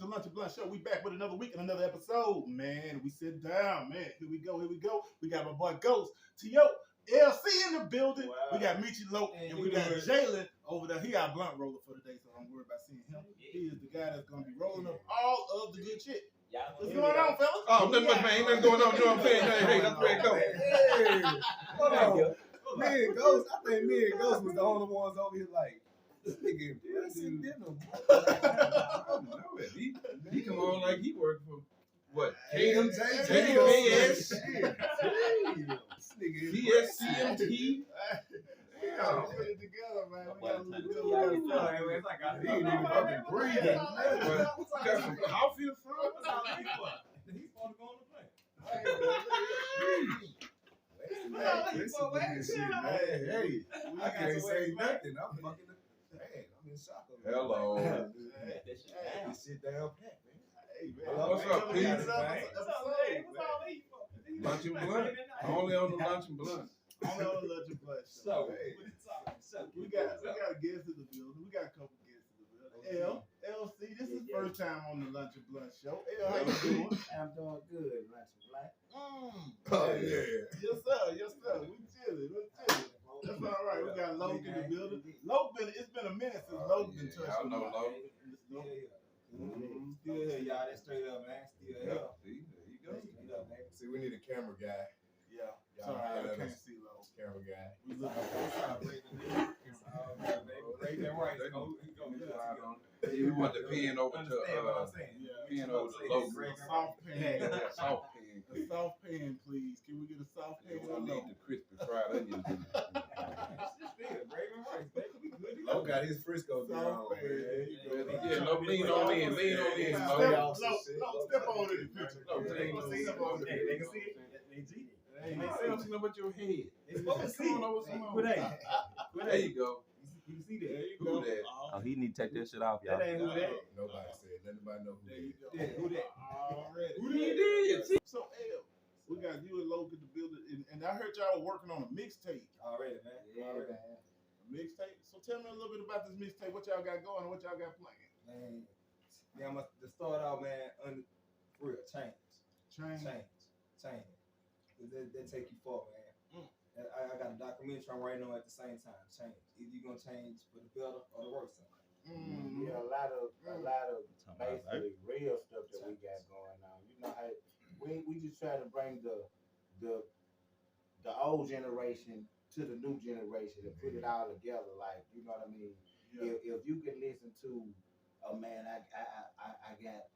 Lunch and Blunt Show. We back with another week and another episode, man. We sit down, man. Here we go. We got my boy Ghost, T.O., L.C in the building. Wow. We got Meache Locc, and we got Jalen over there. He got blunt roller for today, so I'm worried about seeing him. He is the guy that's going to be rolling up all of the good shit. What's going on, fellas? Oh, nothing much, man. Ain't nothing going on. You know what I'm saying? Hey, that's where it goes. Hey, hold on. Me and Ghost, I think me and Ghost was the only ones over here like, this nigga impressive dinner. He come on like he worked for what? KMJ, KS, CSCMT. Yeah, put it together, man. We got a little It's like I ain't even fucking breathing. We got some coffee or something. He's supposed to go on the plane. Hey, I can't say nothing. I'm fucking man. I'm in shock. Hello. This shit down pat, man. Hey, man. What's up, Pete? Lunch Lunch and Blunt. Only on the Lunch and Blunt. and Blunt Show. So, we got a guest in the building. We got a couple guests in the building. L.C, this is first time on the Lunch and Blunt Show. L, how you doing? I'm doing good, Lunch and Blunt. Oh, yeah. Yes, sir. We chilling. That's all right. We got Locc in the building. It's been a minute since Locc been touching. I know Locc. Still here, y'all. That's straight up, man. Still here. See, there you go. Straight up, man. See, we need a camera guy. Yeah. Y'all Sorry, I let can't us- see Locc. Camera guy. We looking We want the pen over to pen over to Locc. soft pen. Soft pen. A soft pan, please. Can we get a soft pan? We need the crispy fried onions. Locc got his Frisco down, Soft pan. man. There you go. Yeah, no, lean on in. Step on it. Step on it. They can see it. They don't see nothing but your head. There you go. You see that? There you Who go. that? Oh, he need to take that shit off, y'all. That ain't who that. Nobody said. Let nobody know who There you that. go. Yeah, who that? Already. Who did? So, L, we got you and Locc in the building, and I heard y'all were working on a mixtape. Already, man. Already. A mixtape? So tell me a little bit about this mixtape, what y'all got going and what y'all got playing. Man, yeah, I'm to start out, man. For real, change. They take you far, man. I got a documentary I'm writing on at the same time. Change. Either you gonna change for the better or the worse. Yeah, a lot of basically real stuff that we got going on. You know how we just try to bring the old generation to the new generation and put it all together. Like, you know what I mean? Yeah. If you can listen to, oh man, I got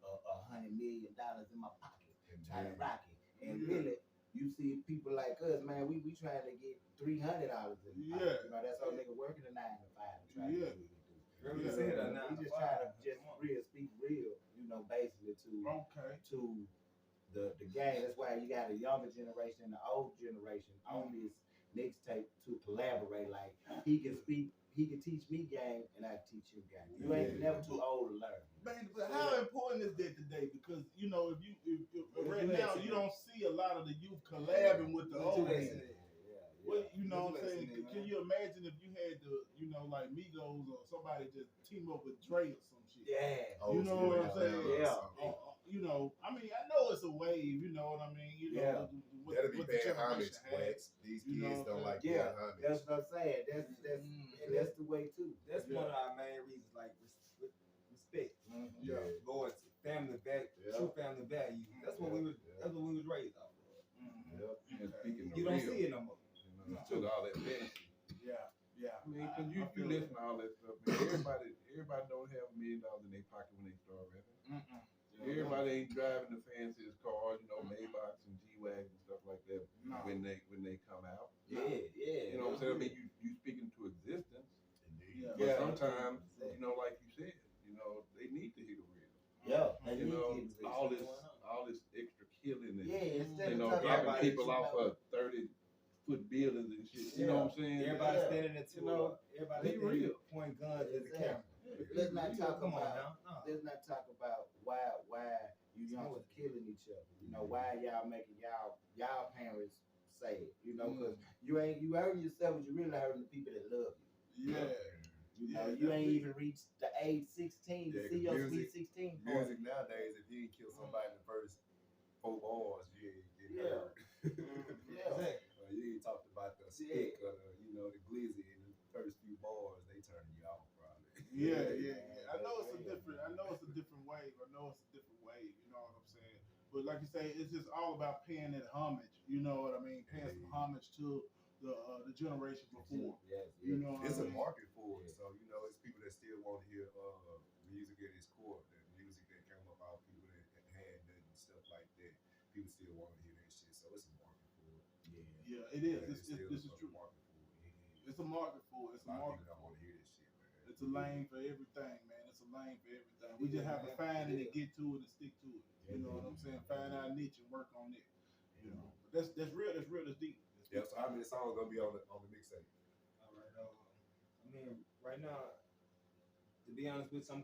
$100 million in my pocket, trying to rock it, and really. You see people like us, man. We trying to get $300 in. Yeah. You know, that's how nigga working a 9 to 5. Trying Yeah. to do what we do. Really Yeah. say that We just try to speak real. You know, basically to the game. That's why you got a younger generation and the old generation on this mixtape to collaborate. Like he can teach me game and I teach him game. You ain't never too old to learn. Man, but how important is that today? Because you know, if right now you don't see a lot of the youth collabing with the old heads. Well, you know what I'm saying? Can you imagine if you had to, you know, like Migos or somebody just team up with Dre or some shit? Yeah. You know what I'm saying? Yeah. You know, I mean, I know it's a wave. You know what I mean? You know, That'll be paying homage. These kids don't like paying homage. That's what I'm saying. That's the way too. That's one of our main reasons, like respect, Yeah. loyalty, family true family values. That's what we was raised off of. And speaking You don't see it no more. You took all that fantasy. Yeah. I mean, cause you listen to all that stuff, man. Everybody don't have $1 million in their pocket when they start rapping. Everybody ain't driving the fanciest cars, you know, Maybachs and G-Wags and stuff like that when they come out. Yeah. You know what I'm saying? I mean, you speaking to existence. Yeah. But sometimes, you know, like you said, you know, they need to hear the real. Yeah. You know, all this extra killing and instead you know, of dropping people off of 30-foot buildings and shit. You know what I'm saying? Everybody standing there everybody be real. pointing guns at the camera. Let's not talk Come on about. now. Let's not talk about why you youngsters killing each other. You know why y'all making y'all parents say it. You know, because you hurting yourself, but you really hurting the people that love you. Yeah. You know, you ain't even reached the age 16 to see your sweet 16. Music nowadays, if you ain't kill somebody in the first 4 bars, you ain't getting hurt. Exactly. You ain't talked about the stick or the, the glizzy in the first few bars, they turn you off probably. I know it's a different wave. You know what I'm saying? But like you say, it's just all about paying that homage. You know what I mean? Paying some homage to the generation before. You know, it's a market for it. So it's people that still want to hear music at its core. The music that came up out people that had nothing and stuff like that. People still want to hear that shit. So it's a market for it. Yeah, it is. This is true. It's a market for it. It's a market. People don't want to hear this shit, man. It's a lane for everything, man. It's a lane for everything. We just have to find it and get to it and stick to it. You know what I'm saying? Find our niche and work on it. You know, but that's real. That's real. That's deep. Yeah. So how many songs gonna be on the mixtape? All right. I mean, right now, to be honest with you,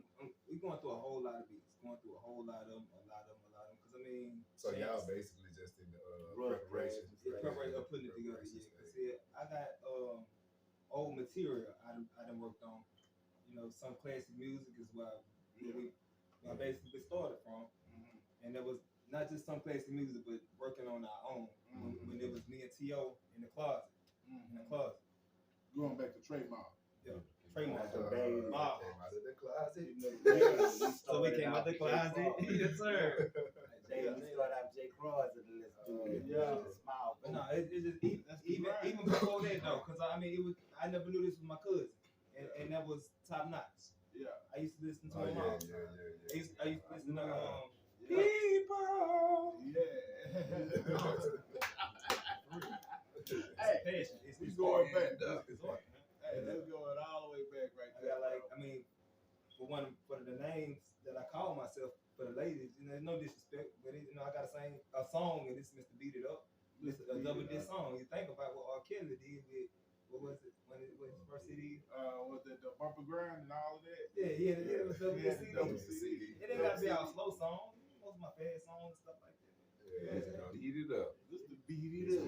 we're going through a whole lot of beats. Going through a whole lot of them. Because I mean. So y'all basically just in the preparation. Preparation of putting it together. Yeah. Cause see, I got old material I done worked on. Some classic music is where I basically started from. And there was not just some classic music, but working on our own. When it was me and T.O. in the closet. Going back to trademark. Yeah. Trademark. Came out of the closet. So we came out the closet. Yes, sir. We started out J. Cross and let's do it. Smile. But no, it's just even before that though, because I mean I never knew this was my cousin, and that was top notch. Yeah. I used to listen to him all. I used to listen to people. Hey, it's going back. Hey, that's going all the way back right there. For the names that I call myself for the ladies, no disrespect, but I gotta sing a song and this Mr. Beat It Up. This a double disc song. You think about what R. Kelly did with what was it when his first CD? Was it the bumper grind and all of that? Yeah, it was double disc CD. It ain't gotta be our slow song. Most of my fast songs and stuff like that. Beat it up. Just to beat it up.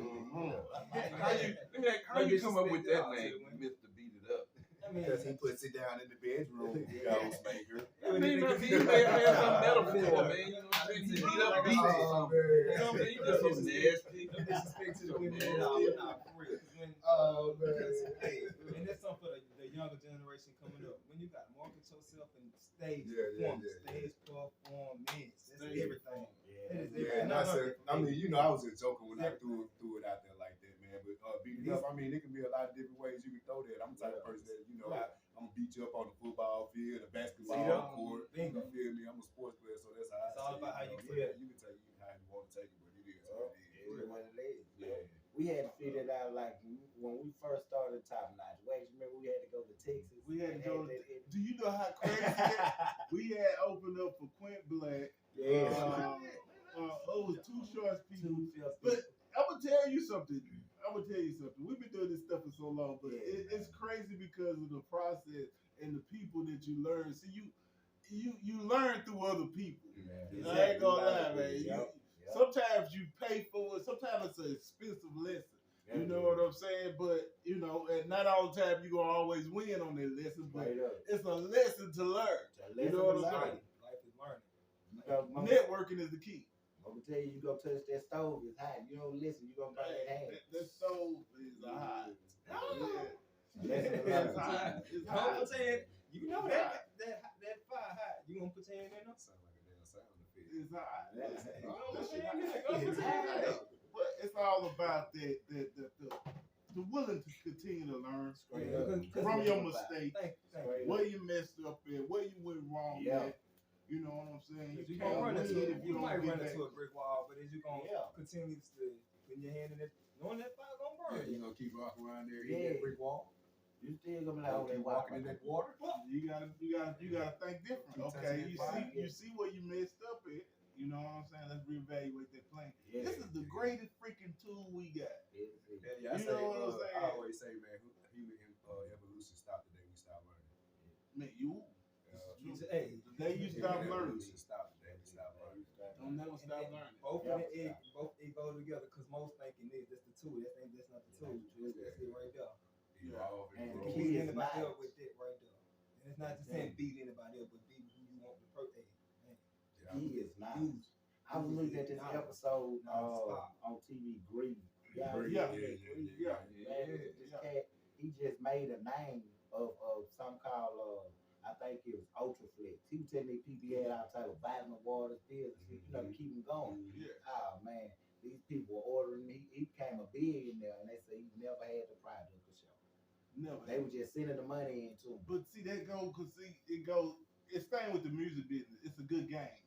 How you come up with that name, Mr. Beat It Up? Because he puts it down in the bedroom, Ghostmaker. He may have had some metaphor, man. He beat up beats or something. He just so nasty. Disrespect to the women. Nah, for real. And that's something for the younger generation coming up. When you got to market yourself and stage performance, stage performance, that's everything. I mean, I was just joking when I threw it out there like that, man. But beat it up, I mean, it can be a lot of different ways you can throw that. I'm the type of person that, I'm gonna beat you up on the football field, the basketball court. You feel me? I'm a sports player, so that's how it's all about how you feel. You can take it how you want to take it, but it is what it is. Yeah. We had to figure it out like when we first started Top Notch. Wait, you remember we had to go to Texas? We had to go. Do you know how crazy that? We had opened up for Quint Black. Yeah. It was two short people. But I'm gonna tell you something. We've been doing this stuff for so long, but it's crazy because of the process and the people that you learn. See, you learn through other people. Yeah. I ain't gonna lie, man. Sometimes you pay for it. Sometimes it's an expensive lesson. You know what I'm saying? But and not all the time you gonna always win on that lesson. But it's a lesson to learn. You know what I'm saying? Life is learning. Networking is the key. I'm gonna tell you, you go touch that stove, it's hot. You don't listen, you gonna burn that hand. That stove is hot. It's hot. I'm saying, that fire hot. You gonna put your hand in there? Sound like a damn sound effect. It's hot. It's hot. But it's all about the willing to continue to learn from your mistakes, where you messed up at, where you went wrong at. You know what I'm saying? You might run into a brick wall, but as you gonna continue to put your hand in it, knowing that fire gonna burn. You gonna keep walking around there, hitting that brick wall. You still gonna be like, keep walking in that water. You gotta think different. Okay, you see where you messed up at. You know what I'm saying? Let's reevaluate that plan. This is the greatest freaking tool we got. I always say, man, human evolution stopped the day we stopped learning. Man, you. The day you stop learning. Stop the day we stop learning. Don't never stop learning. Both it go together because most thinking that's the tool. That's not the tool. That's it right there. And keep anybody up with it right there. And it's not just saying beat anybody else, but beat who you want to protect. He is nice. I was looking at this episode on TV, Greed. Yeah. This cat, he just made a name of something called I think it was Ultraflex. He was telling these people he had all type of vitamin water pills, to keep him going. Oh man, these people were ordering. He became a billionaire, and they say he never had the product to show. Never. They were just sending the money into him. But see, that go because it goes. It's staying with the music business. It's a good game.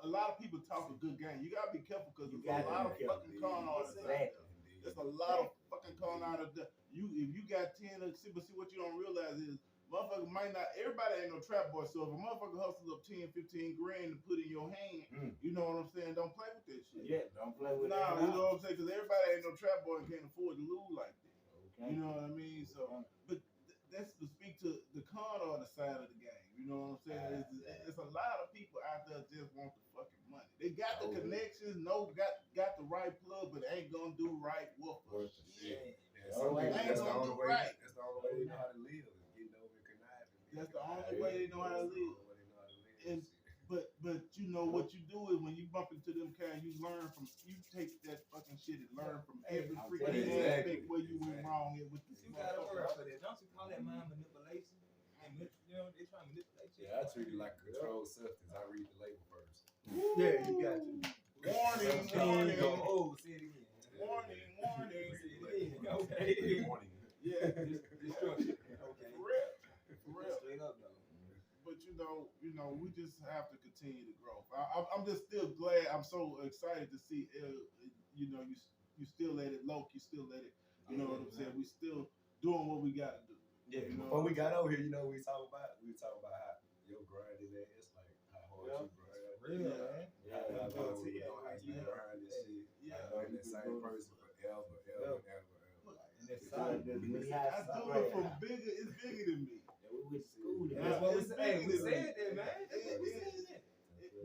A lot of people talk a good game. You gotta be careful because there's a lot of fucking con artists out there. There's a lot of fucking con artists. If you got 10, but see what you don't realize is motherfucker might not. Everybody ain't no trap boy. So if a motherfucker hustles up 10, 15 grand to put in your hand, you know what I'm saying? Don't play with that shit. Yeah, don't play with that. You know what I'm saying? Because everybody ain't no trap boy and can't afford to lose like that. Okay. You know what I mean? So, but that's to speak to the con artist side of the game. You know what I'm saying? It's a lot of people out there just want the fucking money. They got the connections, got the right plug, but ain't gonna do right with us. That's the only way they know how to live. Getting over and conniving. That's the only way they know how to live. But you know what you do is when you bump into them kind, you learn from. You take that fucking shit and learn from every freaking aspect where you went wrong with this. You gotta work for that. Don't you call that mind manipulation? And you know they trying to manipulate you. Yeah, I treat it like a controlled substance. I read the label first. Yeah, you got to. Warning. Oh, say it again. Warning. Say it again. Okay. Warning. Yeah. Destruction. Okay. For real. Straight up though. But you know, we just have to continue to grow. I'm just still glad. I'm so excited to see. You know, you still at it, Locc. You still at it. You know what I'm saying? We still doing what we got to do. Yeah. Before we got over here, you know, we were talking about how your grind is at. It's like how hard you grind. Real, man. Yeah. How you grind this shit. Yeah. I know the same person forever. And it's solid. I do it from bigger. It's bigger than me. We went to school. That's what we said. We said that, man.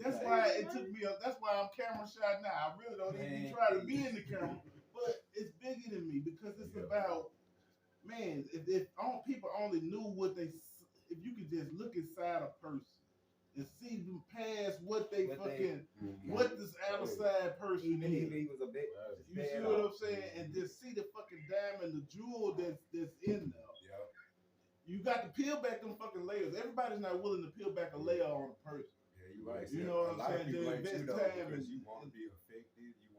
That's why it took me. That's why I'm camera shy now. I really don't even try to be in the camera, but it's bigger than me because it's about, man. If people only knew what they, if you could just look inside a person and see them past what this outside person is. He was a bit. You see what I'm saying? And just see the fucking diamond, the jewel that's in there. Yeah. You got to peel back them fucking layers. Everybody's not willing to peel back a layer on a person. Yeah, you're right. You know what I'm saying? People ain't you though, because you want to be effective. You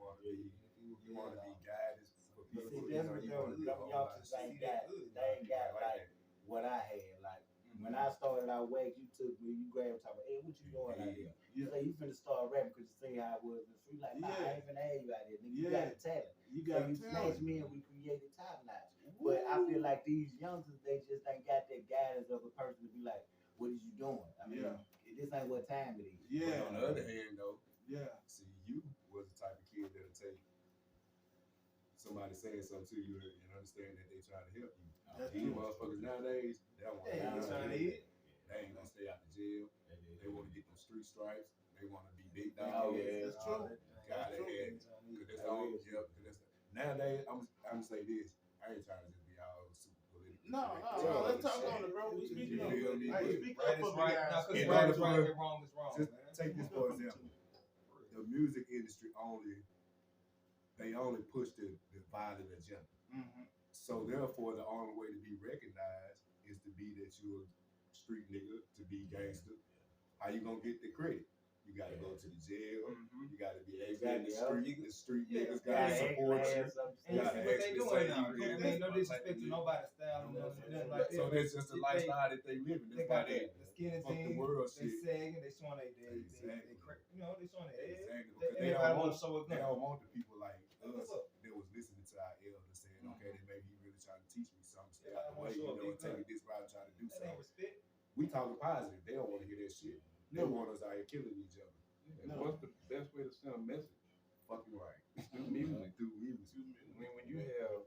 want to be guided for people. See, that's what them youngsters ain't got. They ain't got like what I had. Like when I started out wax, you took me, you grabbed and talk about, hey, what you doing out here? You say you finna start rapping because you see how it was in the street. Like, nah, I ain't finna have you out here. Nigga, you got a talent. You got you snatched me and we created top notch. But I feel like these youngsters, they just ain't got that guidance of a person to be like, what is you doing? I mean, this ain't what time it is. Yeah. But on the other hand, though, see, you was the type of kid that'll take somebody saying something to you and understand that they trying to help you. These motherfuckers nowadays, they don't want to hit. They ain't gonna stay out the jail. They want to get them street stripes. They want to be big dog. Oh, yeah, that's true. Got it. That's all. Nowadays, I'm gonna say this. I ain't trying to just be all super political. No. Let's talk on it, bro. We speak up. Speak up for me, guys. Right is right and wrong is wrong. Just take this for example. The music industry only push the violent agenda. So therefore, the only way to be recognized is to be that you're a street nigga, to be gangster. How you gonna get the credit? You gotta go to the jail. You gotta be in the street. The street niggas gotta support you. What they doing now? Ain't no disrespect to nobody's style. So that's just the lifestyle that they live in. They got the skinny jeans. jeans. The world they shit. sagging. They showing they showing their head. Exactly. They don't want the people like us that was listening to our elders saying, okay, they may be really trying to teach me something. Stay out the way, and take it this route, trying to do something. We talking positive. They don't want to hear that shit. They want us out here killing each other. What's the best way to send a message? Fucking right. Through music. Through music. I mean, when you have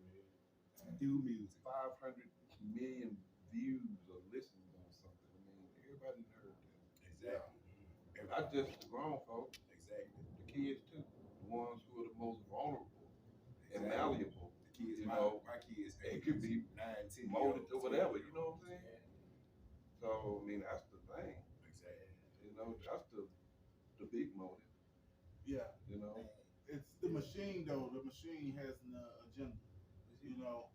through music 500 million views or listens on something, I mean, everybody heard that. Exactly. Not just the grown folks. Exactly. The kids too. The ones who are the most vulnerable and malleable. The kids, you my kids, they could be 9, 10 molded or whatever. You know what I'm saying? So So I mean, that's the thing. Exactly. You know, that's the big motive. Yeah. You know, It's the machine though. The machine has an agenda, you know,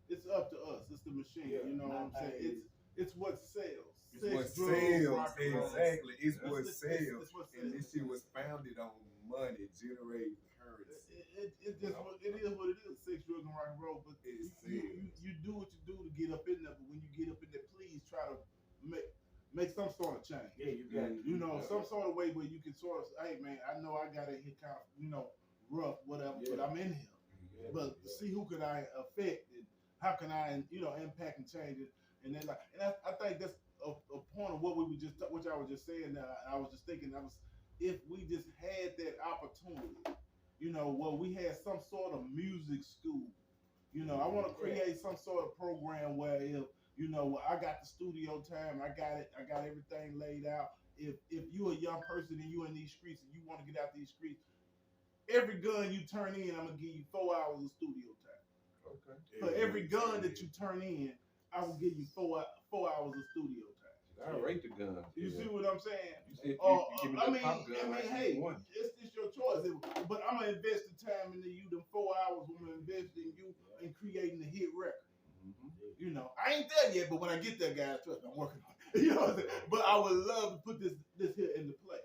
it's up to us. It's the machine. Yeah, you know what I'm saying? It's what sells. It's Sex, what drugs, sells. rock and roll. Exactly. It's what It's sells. what And sells. this shit was founded on money, generating currency. It just it is what it is. Sex, drugs, and rock and roll. But It you do what you do to get up in there. But when you get up in there, please try to make some sort of change. Yeah, you got You know, some sort of way where you can sort of, hey man, I know I got it here kind of, rough, whatever, but I'm in here. But see who can I affect and how can I, impact and change it. And then I think that's a point of what we were just, what I was just saying. I was just thinking, if we just had that opportunity, where we had some sort of music school. I want to create some sort of program where if I got the studio time, I got everything laid out. If you a young person and you in these streets and you want to get out these streets, every gun you turn in, I'm gonna give you 4 hours of studio time. okay. For every gun that you turn in, I will give you 4 hours of studio time. I rate the gun. You see what I'm saying? You see, if you give me the pop gun, hey, one. it's your choice. But I'm gonna invest the time into you. Them 4 hours, I'm gonna invest in you and creating the hit record. Mm-hmm. I ain't there yet, but when I get there, guys, trust me, I'm working on it. You know what I'm saying? But I would love to put this here into play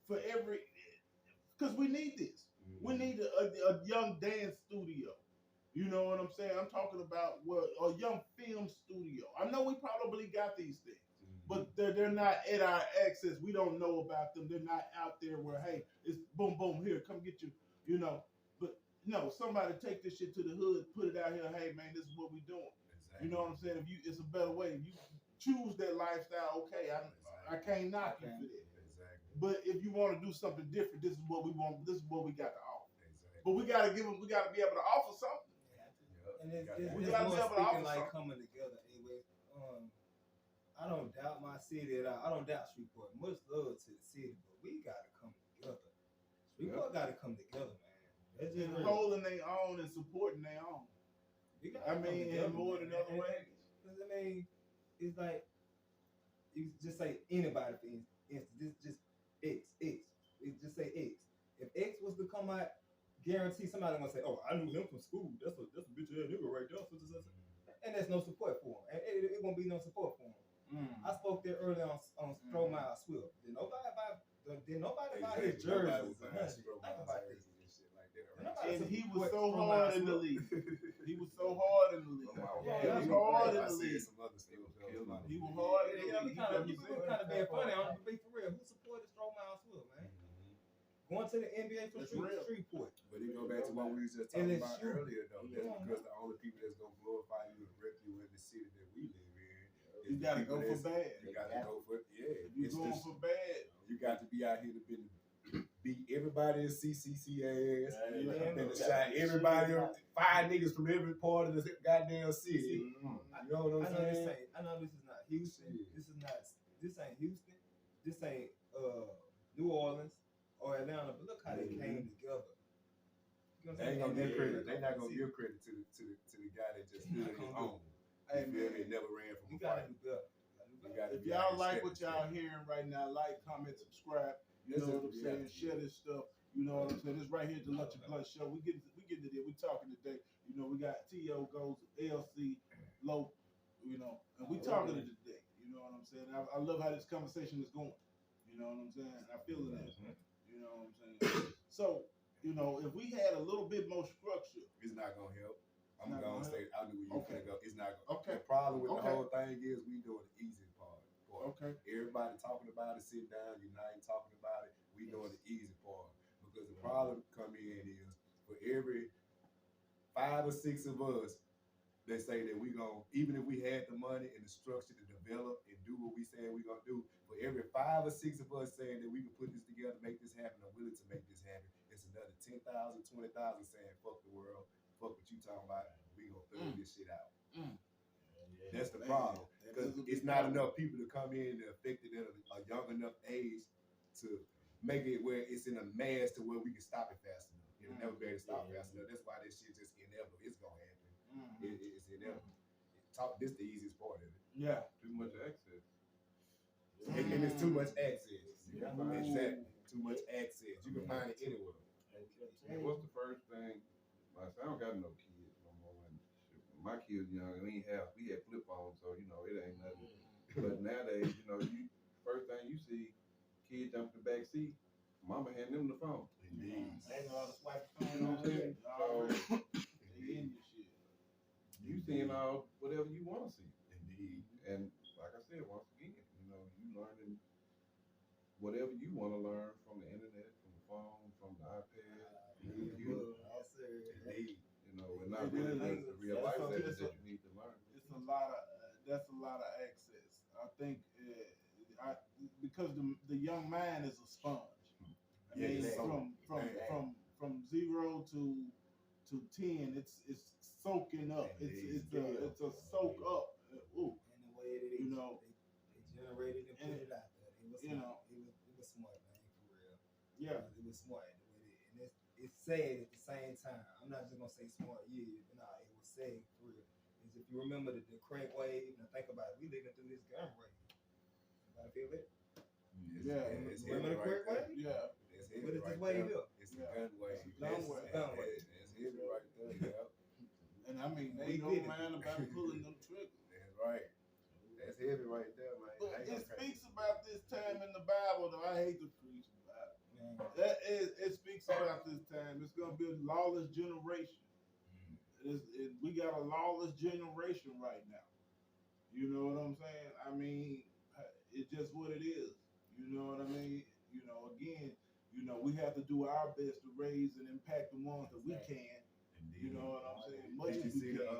for because we need this. We need a young dance studio. You know what I'm saying? I'm talking about a young film studio. I know we probably got these things, but they're not at our access. We don't know about them. They're not out there where, hey, it's boom, boom, here, come get you. But no, somebody take this shit to the hood, put it out here. Hey, man, this is what we doing. Exactly. You know what I'm saying? It's a better way. If you choose that lifestyle, okay, I can't knock you for that. Exactly. But if you want to do something different, this is what we want. This is what we got to offer. Exactly. But we got to give them. We got to be able to offer something. And We it's gotta more be able to speaking offer like something. coming together. Anyway, I don't doubt my city at all. I don't doubt Shreveport. Much love to the city, but we gotta come together. Shreveport gotta come together, man. That's just real. Holding their own and supporting their own. We gotta come together, in more than other ways. Because it's like you just say anybody for instance. This just X. It just say X. If X was to come out, guarantee somebody gonna say, "Oh, I knew him from school. That's a bitch ass nigga right there." And there's no support for him. And it won't be no support for him. I spoke there earlier on Stromae Swift. Did nobody buy his jerseys? Think about this. And he was so hard in the league. He was so hard in the league. Yeah, he was hard in the league. Some other stuff. He was hard in the Yeah, we league. kind of being funny. I'm gonna be for real. Who supported Stromae Swift, man? Going to the NBA from Shreveport. But it go back to what we was just talking about earlier, though. That's because the only people that's gonna glorify you and rep you in the city that we live in. You gotta go for bad. You gotta go for If you going for bad, you got to be out here to beat everybody in CCC ass. And to shine everybody, 5 niggas from every part of the goddamn city. You know what I'm saying? I know this is not Houston. This ain't Houston. This ain't New Orleans or Atlanta. But look how they came together. They ain't gonna give credit. They not gonna give credit to the guy that just stood his own. hey man, He never ran from You a gotta fight. do better. if y'all like what y'all hearing right now, like, comment, subscribe. You know what I'm saying? Share this stuff. You know what I'm saying? It's right here at the Lunch and Blunt Show. We getting to there. We talking today. We got T.O. goes, L.C, Locc, and we talking it today. You know what I'm saying? I love how this conversation is going. You know what I'm saying? I feel it. You know what I'm saying? So, if we had a little bit more structure. It's not gonna help. I'm Not gonna gonna say I knew where you Okay. finna go. It's not gonna. Okay. The problem with the Okay. whole thing is we doing the easy part. Okay. Everybody talking about it, sit down, unite, talking about it. We doing the easy part because the problem come in is for every 5 or 6 of us that say that we gonna, even if we had the money and the structure to develop and do what we saying we gonna do, for every 5 or 6 of us saying that we can put this together, make this happen, or willing to make this happen, it's another 10,000, 20,000 saying fuck the world, fuck what you talking about, we gonna throw this shit out. That's the problem. Because it's not enough people to come in and affect it at a young enough age to make it where it's in a mass to where we can stop it fast enough. It'll never be able to stop fast enough. That's why this shit just inevitable. It's gonna happen. It's inevitable. talk. This the easiest part of it. Yeah. Too much access. And it's too much access. Yeah. Exactly. Too much access. You can find it anywhere. And what's the first thing? I don't got no kids no more. And shit, when my kids young, we had flip phones, so it ain't nothing. But nowadays, first thing you see, kids jump in the back seat, mama hand them the phone. Indeed. They know how to swipe the You know what I'm saying? So They in your shit. you seeing all whatever you want to see. Indeed. And like I said, once again, you learning whatever you want to learn from the internet, from the phone, from the iPad, from the computer. Indeed. And not really the real life lessons that you need to learn. It's a lot of that's a lot of access. I think because the young man is a sponge. I mean, from 0 to 10, it's soaking up. It's a soak up. Ooh, And the way it is, they generated and put it out there. It was smart, man, for real. Yeah. It was smart. And it's sad at the same time. I'm not just gonna say smart, but no, it was sad for real. Is if you remember the crack wave, and think about it, we living through this gun wave. Anybody feel it? It's Remember the crack wave? Yeah. What is this wave here? It's a gun wave. Gun wave. It's heavy right there. Yeah. And I mean, they We don't did it. mind about pulling them triggers. That's right. That's heavy right there, man. But it speaks about this time in the Bible, though. I hate to preach about it. It speaks about this time. It's going to be a lawless generation. We got a lawless generation right now. You know what I'm saying? I mean, it's just what it is. You know what I mean? Again, we have to do our best to raise and impact the ones that we can. Indeed. You know what I'm saying? Much Did as you see we can.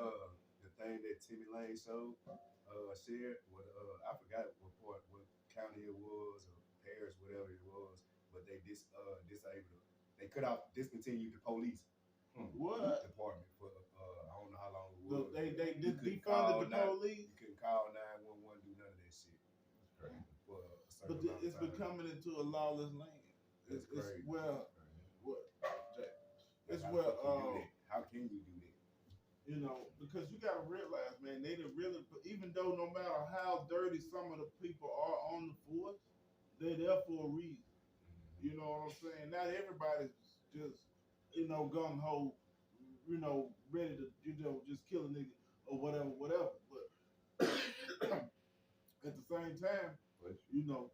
the thing that Timmy Lane showed? Shared what I forgot what county it was or parish, whatever it was, but they disabled it. They discontinued the police What? department for I don't know how long it was. They You couldn't defunded the call police. You couldn't call 911, do none of that shit. That's crazy. For a certain But amount of it's time. becoming into a lawless land. That's crazy. Well, what? It's How well, can you do that? How can you do that? because you gotta realize, man, they didn't really. Even though no matter how dirty some of the people are on the force, they're there for a reason. You know what I'm saying? Not everybody's just gung ho, ready to just kill a nigga or whatever. But at the same time, But thank you.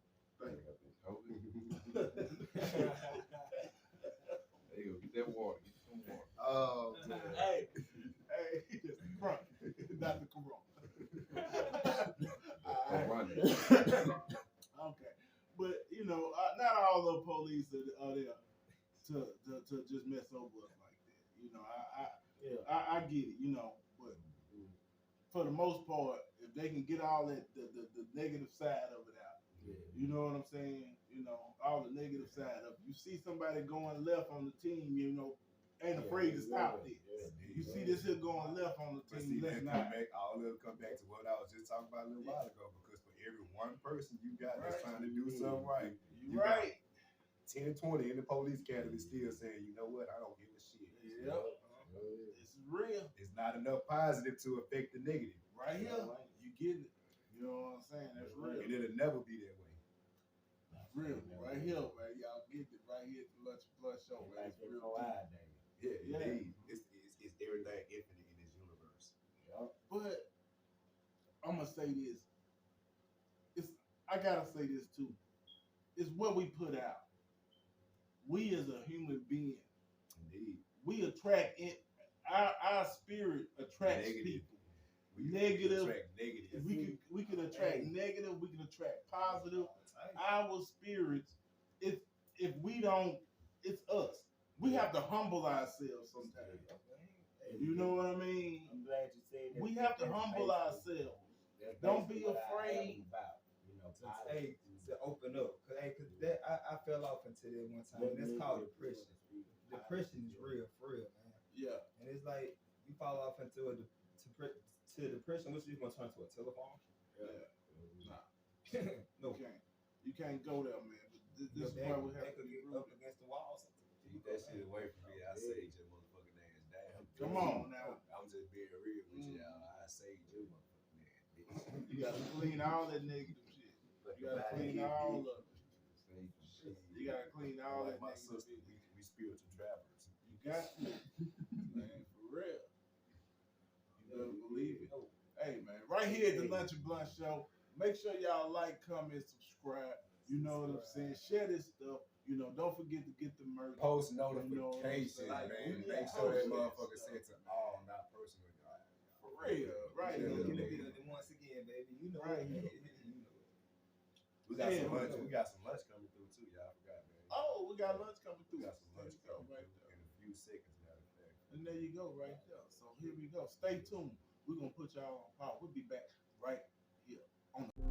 there you go. Get that water. Get some water. Oh man. Hey, just crunk, not the corona. Okay, but not all the police are there to just mess over us like that. I get it, but for the most part, if they can get all that the negative side of it out, you know what I'm saying? All the negative side of it. You see somebody going left on the team, ain't afraid to stop this. You see this here going left on the But team, see, let's that not. all of it come back to what I was just talking about a little while ago. Because for every one person you got that's trying to do something right, You right. 10 to 20 in the police academy still saying, you know what, I don't give a shit. Yep. It's real. It's not enough positive to affect the negative. Right here. You get it. You know what I'm saying? That's real. And it'll never be that way. Real. Right here, man. Y'all get it right here at the Lunch Plus Show, man. It's real. Yeah, indeed. It's everything infinite in this universe. But I'm gonna say this. I gotta say this too. It's what we put out. We as a human being, Indeed. we attract it. Our spirit attracts Negative. people. We Negative. attract negative. We can attract negative. We can attract positive. Our spirits. If we don't, it's us. We have to humble ourselves sometimes. You know what I mean? I'm glad you said that. We have to humble ourselves. Don't be afraid. To open up. Cause that I fell off into that one time. And that's called depression. Depression is real, for real, man. Yeah. And it's like you fall off into depression. What you gonna turn to a telephone? Yeah. Nah. No. You can't go there, man. But this is why we have to get be up rooted. against the walls. Keep that shit away from me. I sage your motherfucking ass down. Come on now. I'm just being real with y'all. I sage your motherfucking You gotta clean all that negative shit. You gotta clean all of it. You gotta clean all that my negative sister. shit. We spiritual travelers. You got to, man, for real. You better believe it. Hey, man, right here at the Lunch and Blunt Show. Make sure y'all like, comment, subscribe. You know what I'm saying? Share this stuff. You know, don't forget to get the merch. Post notifications, Like, man. yeah, Make sure that post motherfucker stuff. sent to all, not personal. For real, right? Yeah, Once again, baby, you know Right. it. We got some lunch. We got some lunch coming through too, y'all. I forgot, man. Oh, we got lunch coming We through. got some lunch There you go, coming right through there. in a few seconds, matter of fact. And there you go, right there. So here we go. Stay tuned. We're gonna put y'all on pause. We'll be back right here on the